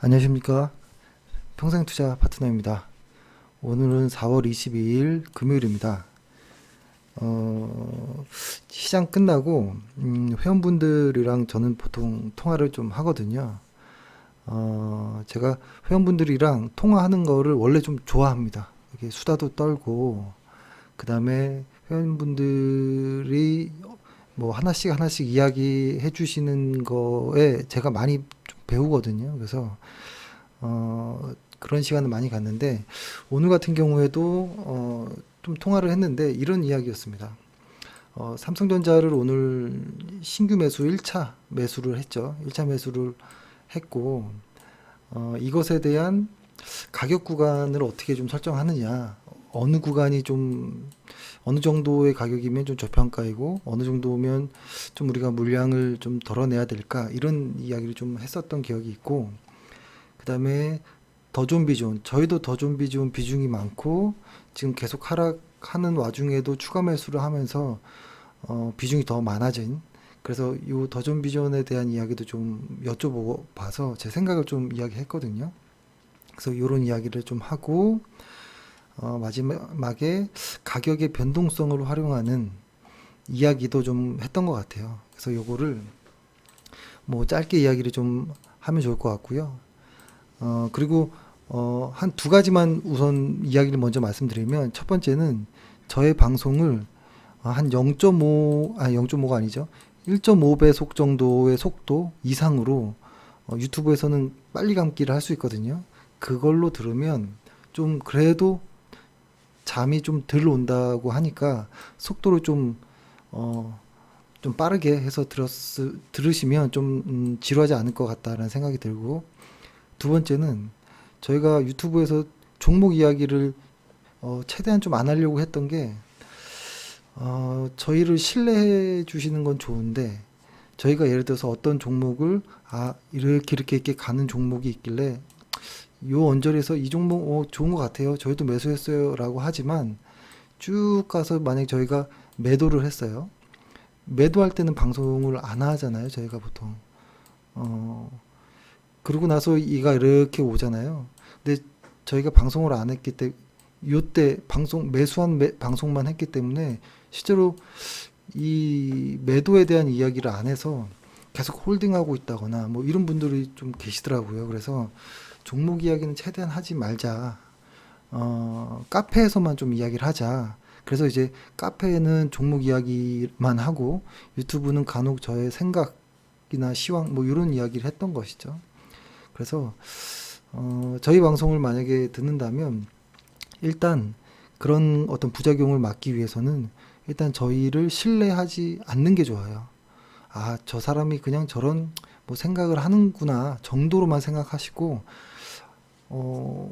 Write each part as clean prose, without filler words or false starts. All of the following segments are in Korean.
안녕하십니까. 평생투자 파트너입니다. 오늘은 4월 22일 금요일입니다. 시장 끝나고 회원분들이랑 저는 보통 통화를 좀 하거든요. 제가 회원분들이랑 통화하는 거를 원래 좀 좋아합니다. 이렇게 수다도 떨고, 그 다음에 회원분들이 뭐 하나씩 하나씩 이야기해 주시는 거에 제가 많이 좀 배우거든요. 그래서 그런 시간을 많이 갔는데, 오늘 같은 경우에도 좀 통화를 했는데 이런 이야기였습니다. 삼성전자를 오늘 신규 매수 1차 매수를 했죠. 1차 매수를 했고, 이것에 대한 가격 구간을 어떻게 좀 설정하느냐, 어느 구간이 좀 어느 정도의 가격이면 좀 저평가이고 어느 정도면 좀 우리가 물량을 좀 덜어내야 될까, 이런 이야기를 좀 했었던 기억이 있고, 그 다음에 더존 비존, 저희도 더존 비존 비중이 많고 지금 계속 하락하는 와중에도 추가 매수를 하면서 비중이 더 많아진, 그래서 이 더존 비존에 대한 이야기도 좀 여쭤보고 봐서 제 생각을 좀 이야기했거든요. 그래서 이런 이야기를 좀 하고, 마지막에 가격의 변동성을 활용하는 이야기도 좀 했던 것 같아요. 그래서 요거를 뭐 짧게 이야기를 좀 하면 좋을 것 같고요. 그리고 한 두 가지만 우선 이야기를 먼저 말씀드리면, 첫 번째는 저의 방송을 한 0.5, 0.5가 아니죠. 1.5배속 정도의 속도 이상으로 유튜브에서는 빨리 감기를 할 수 있거든요. 그걸로 들으면 좀 그래도 잠이 좀 덜 온다고 하니까 속도를 좀 빠르게 해서 들으시면 좀 지루하지 않을 것 같다라는 생각이 들고, 두 번째는 저희가 유튜브에서 종목 이야기를 최대한 좀 안 하려고 했던 게, 저희를 신뢰해 주시는 건 좋은데 저희가 예를 들어서 어떤 종목을 이렇게 가는 종목이 있길래 요 언저리에서 이 종목 좋은 것 같아요, 저희도 매수했어요 라고 하지만, 쭉 가서 만약 저희가 매도를 했어요. 매도할 때는 방송을 안 하잖아요, 저희가 보통. 어, 그러고 나서 이가 이렇게 오잖아요. 근데 저희가 방송을 안 했기 때문에, 요때 방송만 했기 때문에 실제로 이 매도에 대한 이야기를 안 해서 계속 홀딩하고 있다거나 뭐 이런 분들이 좀 계시더라고요. 그래서 종목 이야기는 최대한 하지 말자. 카페에서만 좀 이야기를 하자. 그래서 이제 카페에는 종목 이야기만 하고 유튜브는 간혹 저의 생각이나 시황 뭐 이런 이야기를 했던 것이죠. 그래서 저희 방송을 만약에 듣는다면 일단 그런 어떤 부작용을 막기 위해서는 일단 저희를 신뢰하지 않는 게 좋아요. 저 사람이 그냥 저런 뭐 생각을 하는구나 정도로만 생각하시고, 어,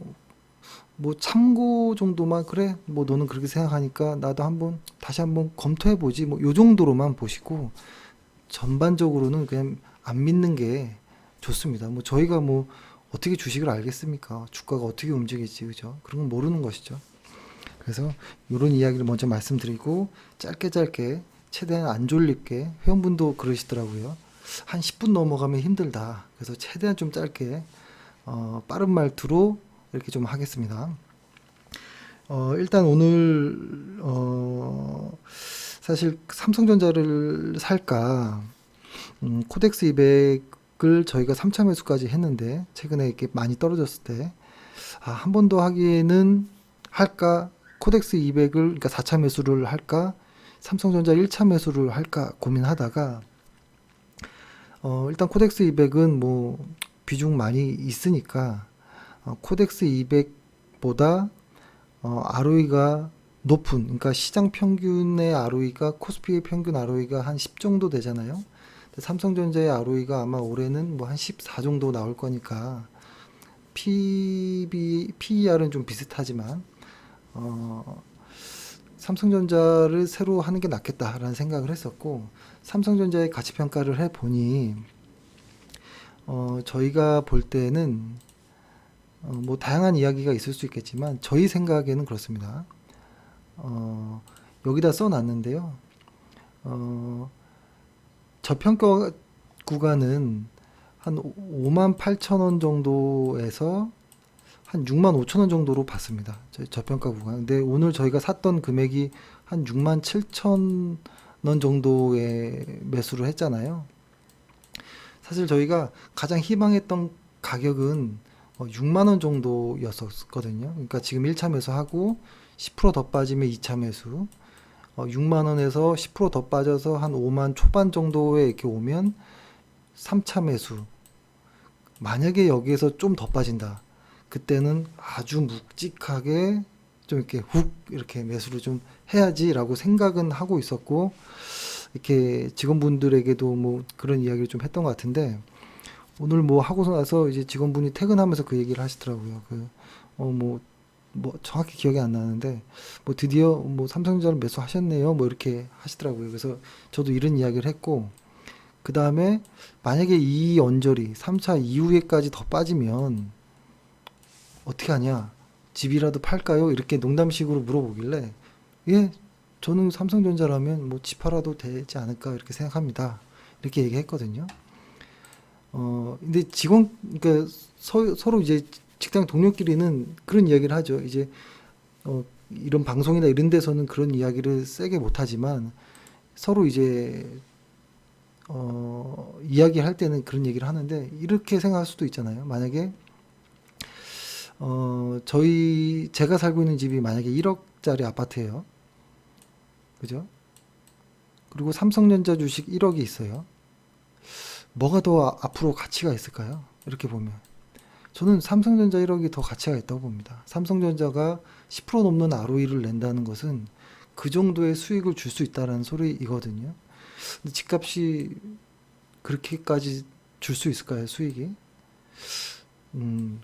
뭐 참고 정도만, 그래 뭐 너는 그렇게 생각하니까 나도 다시 한번 검토해 보지, 뭐 요 정도로만 보시고 전반적으로는 그냥 안 믿는 게 좋습니다. 뭐 저희가 뭐 어떻게 주식을 알겠습니까? 주가가 어떻게 움직일지, 그죠? 그런 건 모르는 것이죠. 그래서 이런 이야기를 먼저 말씀드리고, 짧게 최대한 안 졸립게, 회원분도 그러시더라고요. 한 10분 넘어가면 힘들다. 그래서 최대한 좀 짧게 빠른 말투로 이렇게 좀 하겠습니다. 일단 오늘 사실 삼성전자를 살까, 코덱스 200을 저희가 3차 매수까지 했는데 최근에 이렇게 많이 떨어졌을 때 한 번 더 하기에는 할까, 코덱스 200을 그러니까 4차 매수를 할까, 삼성전자 1차 매수를 할까 고민하다가, 일단 코덱스 200은 뭐 비중 많이 있으니까 코덱스 200보다 ROE가 높은, 그러니까 시장 평균의 ROE가 코스피의 평균 ROE가 한 10 정도 되잖아요. 삼성전자의 ROE가 아마 올해는 뭐 한 14 정도 나올 거니까 PER은 좀 비슷하지만 삼성전자를 새로 하는 게 낫겠다라는 생각을 했었고, 삼성전자의 가치 평가를 해 보니 저희가 볼 때는 뭐 다양한 이야기가 있을 수 있겠지만 저희 생각에는 그렇습니다. 여기다 써놨는데요. 저평가 구간은 한 5만 8천 원 정도에서 한 6만 5천 원 정도로 봤습니다. 저희 저평가 구간. 근데 오늘 저희가 샀던 금액이 한 6만 7천 원 정도의 매수를 했잖아요. 사실 저희가 가장 희망했던 가격은 6만 원 정도였었거든요. 그러니까 지금 1차 매수하고 10%더 빠지면 2차 매수. 6만 원에서 10%더 빠져서 한 5만 초반 정도에 이렇게 오면 3차 매수. 만약에 여기에서 좀 더 빠진다. 그때는 아주 묵직하게 좀 이렇게 훅 이렇게 매수를 좀 해야지라고 생각은 하고 있었고, 이렇게 직원분들에게도 뭐 그런 이야기를 좀 했던 것 같은데, 오늘 뭐 하고 나서 이제 직원분이 퇴근하면서 그 얘기를 하시더라고요. 뭐 정확히 기억이 안 나는데, 뭐 드디어 뭐 삼성전자를 매수하셨네요. 뭐 이렇게 하시더라고요. 그래서 저도 이런 이야기를 했고, 그 다음에 만약에 이 언저리 3차 이후에까지 더 빠지면 어떻게 하냐? 집이라도 팔까요? 이렇게 농담식으로 물어보길래, 예, 저는 삼성전자라면 뭐 집 팔아도 되지 않을까 이렇게 생각합니다. 이렇게 얘기했거든요. 근데 그러니까 서로 이제 직장 동료끼리는 그런 이야기를 하죠. 이제, 이런 방송이나 이런 데서는 그런 이야기를 세게 못하지만, 서로 이제, 이야기할 때는 그런 얘기를 하는데, 이렇게 생각할 수도 있잖아요. 만약에, 제가 살고 있는 집이 만약에 1억짜리 아파트예요. 그죠? 그리고 삼성전자 주식 1억이 있어요. 뭐가 더 앞으로 가치가 있을까요? 이렇게 보면. 저는 삼성전자 1억이 더 가치가 있다고 봅니다. 삼성전자가 10% 넘는 ROE를 낸다는 것은 그 정도의 수익을 줄 수 있다는 소리이거든요. 근데 집값이 그렇게까지 줄 수 있을까요, 수익이?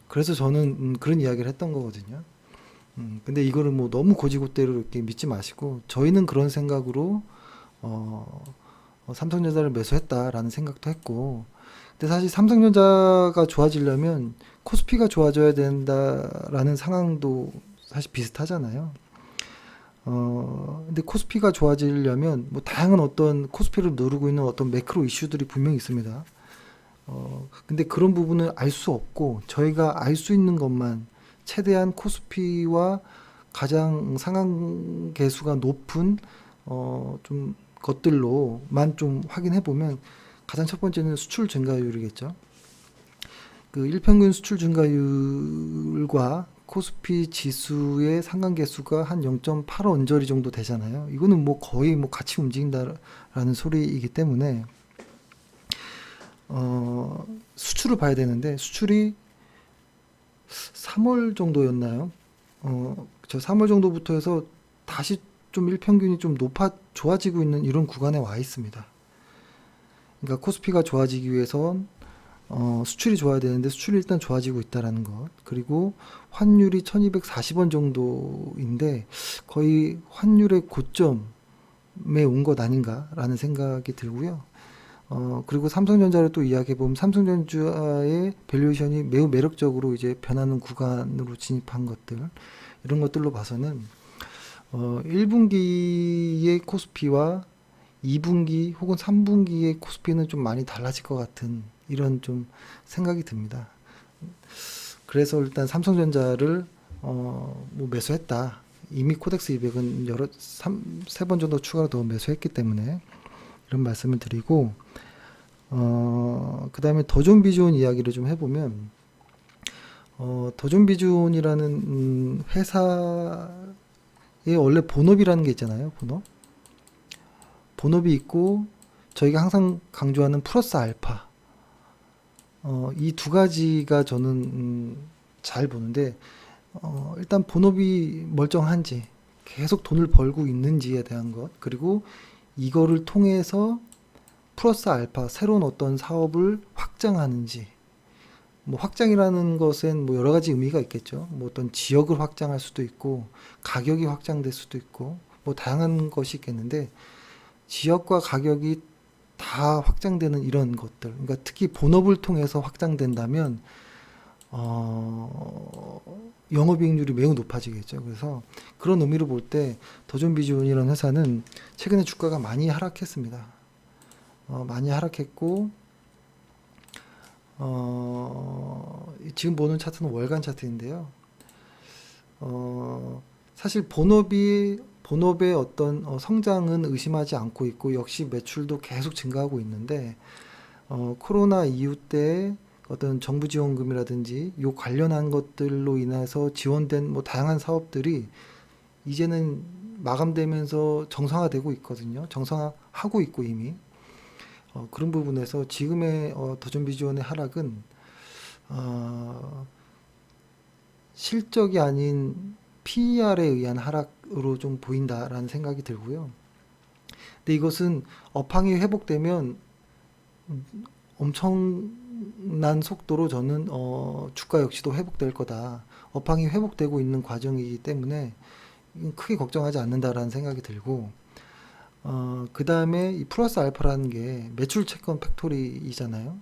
그래서 저는 그런 이야기를 했던 거거든요. 근데 이거를 뭐 너무 고지고대로 이렇게 믿지 마시고, 저희는 그런 생각으로, 어, 삼성전자를 매수했다라는 생각도 했고, 근데 사실 삼성전자가 좋아지려면 코스피가 좋아져야 된다라는 상황도 사실 비슷하잖아요. 근데 코스피가 좋아지려면 뭐 다양한 어떤 코스피를 누르고 있는 어떤 매크로 이슈들이 분명히 있습니다. 근데 그런 부분을 알 수 없고, 저희가 알 수 있는 것만 최대한 코스피와 가장 상한 개수가 높은 좀 것들로만 좀 확인해 보면, 가장 첫 번째는 수출 증가율이겠죠. 그 일평균 수출 증가율과 코스피 지수의 상관 개수가 한 0.8 언저리 정도 되잖아요. 이거는 뭐 거의 뭐 같이 움직인다라는 소리이기 때문에, 수출을 봐야 되는데, 수출이 3월 정도였나요? 저 3월 정도부터 해서 다시 좀 일평균이 좀 좋아지고 있는 이런 구간에 와 있습니다. 그러니까 코스피가 좋아지기 위해선 수출이 좋아야 되는데, 수출이 일단 좋아지고 있다라는 것. 그리고 환율이 1240원 정도인데, 거의 환율의 고점에 온 것 아닌가라는 생각이 들고요. 그리고 삼성전자를 또 이야기해보면, 삼성전자의 밸류에이션이 매우 매력적으로 이제 변하는 구간으로 진입한 것들, 이런 것들로 봐서는, 1분기의 코스피와 2분기 혹은 3분기의 코스피는 좀 많이 달라질 것 같은 이런 좀 생각이 듭니다. 그래서 일단 삼성전자를 뭐 매수했다. 이미 코덱스 200은 세 번 정도 추가로 더 매수했기 때문에 이런 말씀을 드리고, 그 다음에 더존비존 이야기를 좀 해보면, 더존비존이라는 회사에 원래 본업이라는 게 있잖아요. 본업이 있고, 저희가 항상 강조하는 플러스 알파. 이 두 가지가 저는 잘 보는데, 일단 본업이 멀쩡한지, 계속 돈을 벌고 있는지에 대한 것, 그리고 이거를 통해서 플러스 알파, 새로운 어떤 사업을 확장하는지, 뭐 확장이라는 것엔 뭐 여러 가지 의미가 있겠죠. 뭐 어떤 지역을 확장할 수도 있고, 가격이 확장될 수도 있고, 뭐 다양한 것이 있겠는데, 지역과 가격이 다 확장되는 이런 것들, 그러니까 특히 본업을 통해서 확장된다면, 영업이익률이 매우 높아지겠죠. 그래서 그런 의미로 볼 때 더존비존이라는 회사는 최근에 주가가 많이 하락했습니다. 많이 하락했고, 지금 보는 차트는 월간 차트인데요. 사실 본업의 어떤 성장은 의심하지 않고 있고 역시 매출도 계속 증가하고 있는데 코로나 이후 때 어떤 정부 지원금이라든지 요 관련한 것들로 인해서 지원된 뭐 다양한 사업들이 이제는 마감되면서 정상화되고 있거든요. 정상화하고 있고 이미 그런 부분에서 지금의 도전비지원의 하락은 어, 실적이 아닌 PER에 의한 하락으로 좀 보인다라는 생각이 들고요. 근데 이것은 업황이 회복되면 엄청난 속도로 저는 주가 역시도 회복될 거다. 업황이 회복되고 있는 과정이기 때문에 크게 걱정하지 않는다라는 생각이 들고 그 다음에 이 플러스 알파라는 게 매출 채권 팩토리이잖아요.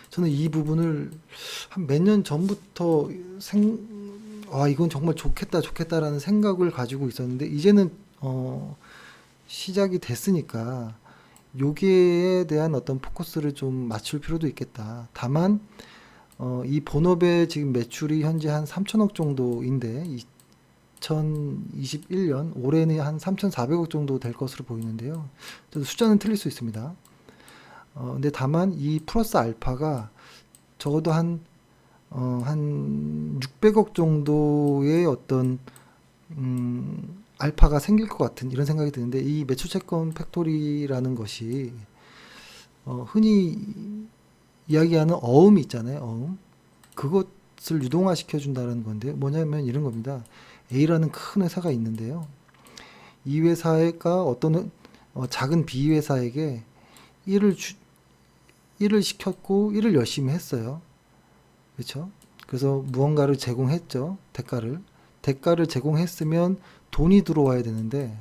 저는 이 부분을 한 몇 년 전부터 이건 정말 좋겠다라는 생각을 가지고 있었는데, 이제는, 시작이 됐으니까, 여기에 대한 어떤 포커스를 좀 맞출 필요도 있겠다. 다만, 이 본업의 지금 매출이 현재 한 3천억 정도인데, 2021년, 올해는 한 3,400억 정도 될 것으로 보이는데요. 숫자는 틀릴 수 있습니다. 근데 다만 이 플러스 알파가 적어도 한 600억 정도의 어떤, 알파가 생길 것 같은 이런 생각이 드는데, 이 매출채권 팩토리라는 것이, 흔히 이야기하는 어음이 있잖아요. 어음. 그것을 유동화시켜 준다는 건데, 뭐냐면 이런 겁니다. A라는 큰 회사가 있는데요. 이 회사가 어떤 작은 B 회사에게 일을 시켰고 일을 열심히 했어요. 그렇죠? 그래서 무언가를 제공했죠. 대가를 제공했으면 돈이 들어와야 되는데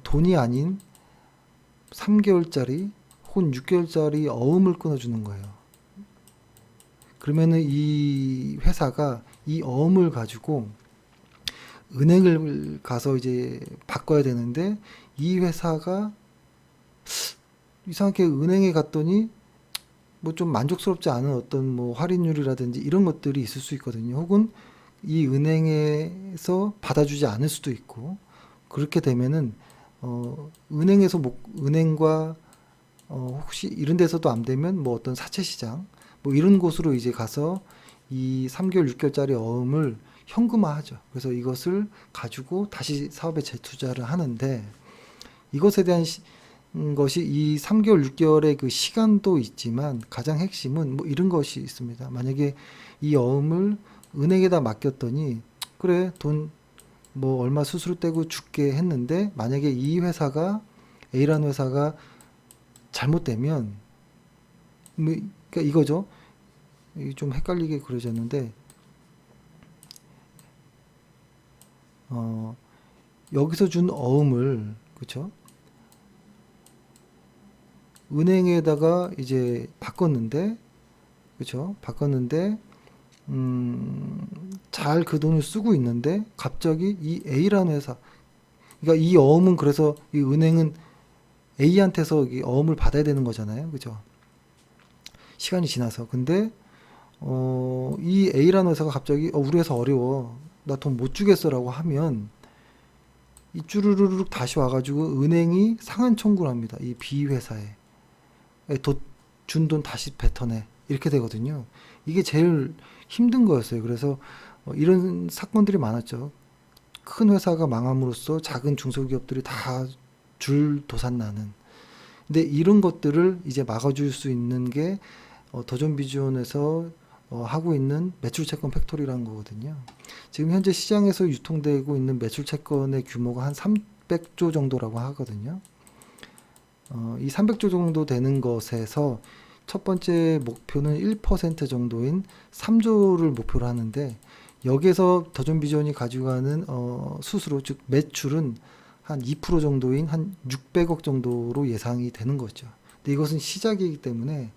돈이 아닌 3개월짜리 혹은 6개월짜리 어음을 끊어주는 거예요. 그러면은 이 회사가 이 어음을 가지고 은행을 가서 이제 바꿔야 되는데, 이 회사가 이상하게 은행에 갔더니 뭐 좀 만족스럽지 않은 어떤 뭐 할인율이라든지 이런 것들이 있을 수 있거든요. 혹은 이 은행에서 받아주지 않을 수도 있고, 그렇게 되면은 은행과 혹시 이런 데서도 안 되면 뭐 어떤 사채 시장 뭐 이런 곳으로 이제 가서 이 3개월 6개월짜리 어음을 현금화하죠. 그래서 이것을 가지고 다시 사업에 재투자를 하는데, 이것에 대한 것이 이 3개월, 6개월의 그 시간도 있지만 가장 핵심은 뭐 이런 것이 있습니다. 만약에 이 어음을 은행에다 맡겼더니 그래 돈 뭐 얼마 수수료 떼고 줄게 했는데, 만약에 이 회사가 A라는 회사가 잘못되면 뭐 그러니까 이거죠. 좀 헷갈리게 그려졌는데 어, 여기서 준 어음을 그렇죠? 은행에다가 이제 바꿨는데 그렇죠? 바꿨는데 잘 그 돈을 쓰고 있는데 갑자기 이 A라는 회사, 그러니까 이 어음은 그래서 이 은행은 A한테서 이 어음을 받아야 되는 거잖아요. 그죠? 시간이 지나서. 근데 이 A라는 회사가 갑자기 우리 회사 어려워. 나 돈 못 주겠어라고 하면 이 쭈루루룩 다시 와가지고 은행이 상한 청구를 합니다. 이 B 회사에. 준 돈 다시 뱉어내. 이렇게 되거든요. 이게 제일 힘든 거였어요. 그래서 이런 사건들이 많았죠. 큰 회사가 망함으로써 작은 중소기업들이 다 줄도산나는. 근데 이런 것들을 이제 막아줄 수 있는 게 도전비전에서 하고 있는 매출채권 팩토리라는 거거든요. 지금 현재 시장에서 유통되고 있는 매출채권의 규모가 한 300조 정도라고 하거든요. 이 300조 정도 되는 것에서 첫 번째 목표는 1% 정도인 3조를 목표로 하는데, 여기에서 더존비전이 가지고 가는 수수료, 즉 매출은 한 2% 정도인 한 600억 정도로 예상이 되는 거죠. 근데 이것은 시작이기 때문에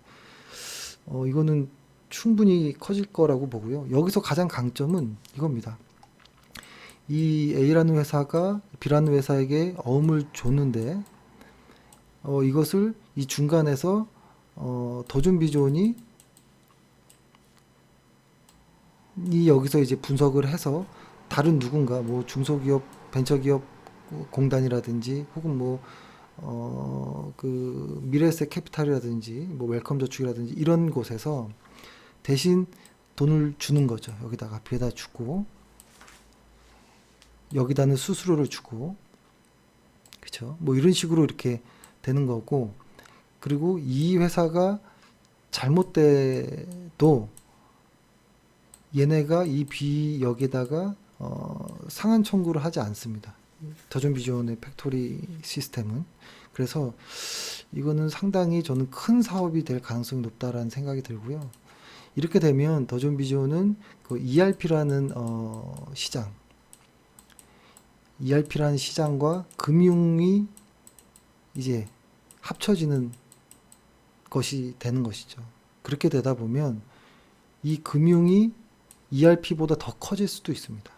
이거는 충분히 커질 거라고 보고요. 여기서 가장 강점은 이겁니다. 이 A라는 회사가 B라는 회사에게 어음을 줬는데 이것을 이 중간에서 더존비존이 여기서 이제 분석을 해서 다른 누군가 뭐 중소기업, 벤처기업 공단이라든지 혹은 뭐 그 미래에셋 캐피탈이라든지 뭐 웰컴저축이라든지 이런 곳에서 대신 돈을 주는 거죠. 여기다가 빚에다 주고 여기다는 수수료를 주고 그쵸? 뭐 이런 식으로 이렇게 되는 거고 그리고 이 회사가 잘못돼도 얘네가 이 비역에다가 상한 청구를 하지 않습니다. 더존비존의 팩토리 시스템은. 그래서 이거는 상당히 저는 큰 사업이 될 가능성이 높다라는 생각이 들고요. 이렇게 되면 더존비존은 그 ERP라는 시장, ERP라는 시장과 금융이 이제 합쳐지는 것이 되는 것이죠. 그렇게 되다 보면 이 금융이 ERP보다 더 커질 수도 있습니다.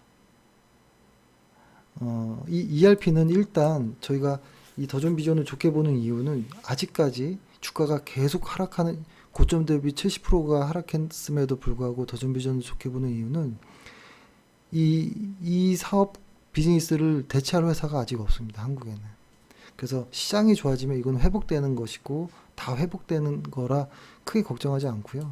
이 ERP는 일단 저희가 이 더존비전을 좋게 보는 이유는 아직까지 주가가 계속 하락하는 고점 대비 70%가 하락했음에도 불구하고 더존비전을 좋게 보는 이유는 이 사업 비즈니스를 대체할 회사가 아직 없습니다. 한국에는. 그래서 시장이 좋아지면 이건 회복되는 것이고 다 회복되는 거라 크게 걱정하지 않고요.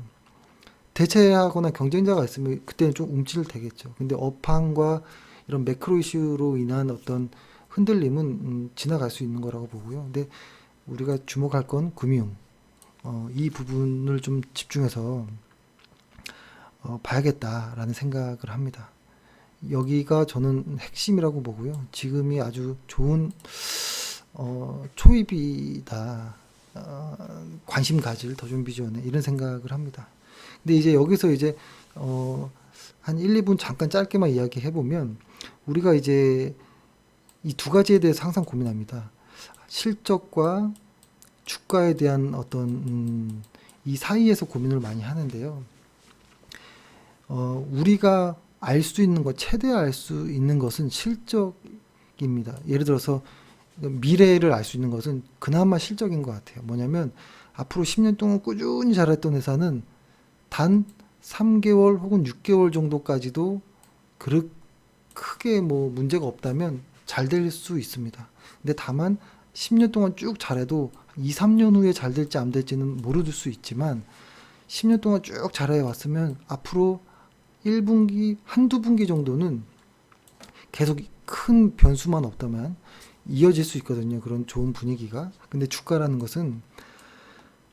대체하거나 경쟁자가 있으면 그때는 좀 움찔되겠죠. 근데 업황과 이런 매크로 이슈로 인한 어떤 흔들림은 지나갈 수 있는 거라고 보고요. 근데 우리가 주목할 건 금융, 이 부분을 좀 집중해서 봐야겠다라는 생각을 합니다. 여기가 저는 핵심이라고 보고요. 지금이 아주 좋은 초입이다. 관심 가질 더존비전에 이런 생각을 합니다. 근데 이제 여기서 이제 한 1, 2분 잠깐 짧게만 이야기해 보면 우리가 이제 이 두 가지에 대해서 항상 고민합니다. 실적과 주가에 대한 어떤 이 사이에서 고민을 많이 하는데요. 우리가 알 수 있는 것, 최대 알 수 있는 것은 실적입니다. 예를 들어서 미래를 알 수 있는 것은 그나마 실적인 것 같아요. 뭐냐면 앞으로 10년 동안 꾸준히 잘했던 회사는 단 3개월 혹은 6개월 정도까지도 크게 뭐 문제가 없다면 잘 될 수 있습니다. 근데 다만 10년 동안 쭉 잘해도 2, 3년 후에 잘 될지 안 될지는 모를 수 있지만 10년 동안 쭉 잘해 왔으면 앞으로 1분기, 한두 분기 정도는 계속 큰 변수만 없다면 이어질 수 있거든요. 그런 좋은 분위기가. 근데 주가라는 것은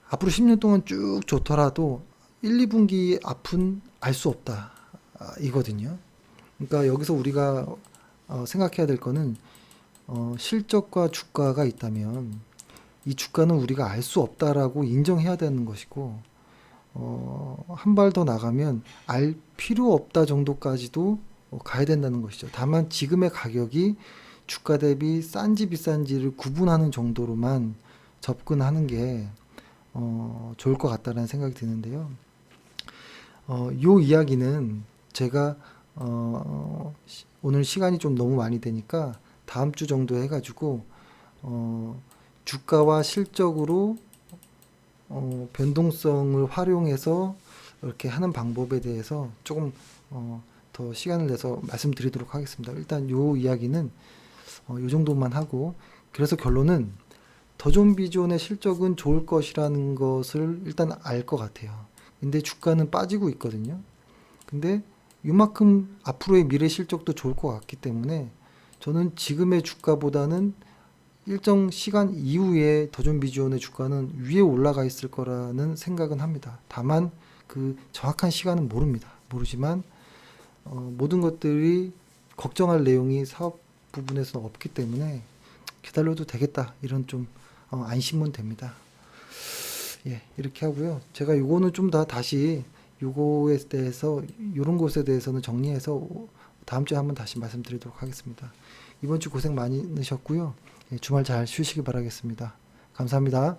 앞으로 10년 동안 쭉 좋더라도 1, 2분기 앞은 알 수 없다. 이거든요. 그러니까 여기서 우리가 생각해야 될 거는 실적과 주가가 있다면 이 주가는 우리가 알 수 없다라고 인정해야 되는 것이고 한 발 더 나가면 알 필요 없다 정도까지도 가야 된다는 것이죠. 다만 지금의 가격이 주가 대비 싼지 비싼지를 구분하는 정도로만 접근하는 게 좋을 것 같다는 생각이 드는데요. 요 이야기는 제가 오늘 시간이 좀 너무 많이 되니까 다음 주 정도 해가지고 주가와 실적으로 변동성을 활용해서 이렇게 하는 방법에 대해서 조금 더 시간을 내서 말씀드리도록 하겠습니다. 일단 요 이야기는 요 정도만 하고 그래서 결론은 더존비존의 실적은 좋을 것이라는 것을 일단 알 것 같아요. 근데 주가는 빠지고 있거든요. 근데 이만큼 앞으로의 미래 실적도 좋을 것 같기 때문에 저는 지금의 주가보다는 일정 시간 이후에 더존비존의 주가는 위에 올라가 있을 거라는 생각은 합니다. 다만 그 정확한 시간은 모르지만 모든 것들이 걱정할 내용이 사업 부분에서 없기 때문에 기다려도 되겠다 이런 좀 안심은 됩니다. 예, 이렇게 하고요. 제가 요거는 좀 더 다시 요거에 대해서 요런 것에 대해서는 정리해서 다음 주에 한번 다시 말씀드리도록 하겠습니다. 이번 주 고생 많으셨고요. 예, 주말 잘 쉬시기 바라겠습니다. 감사합니다.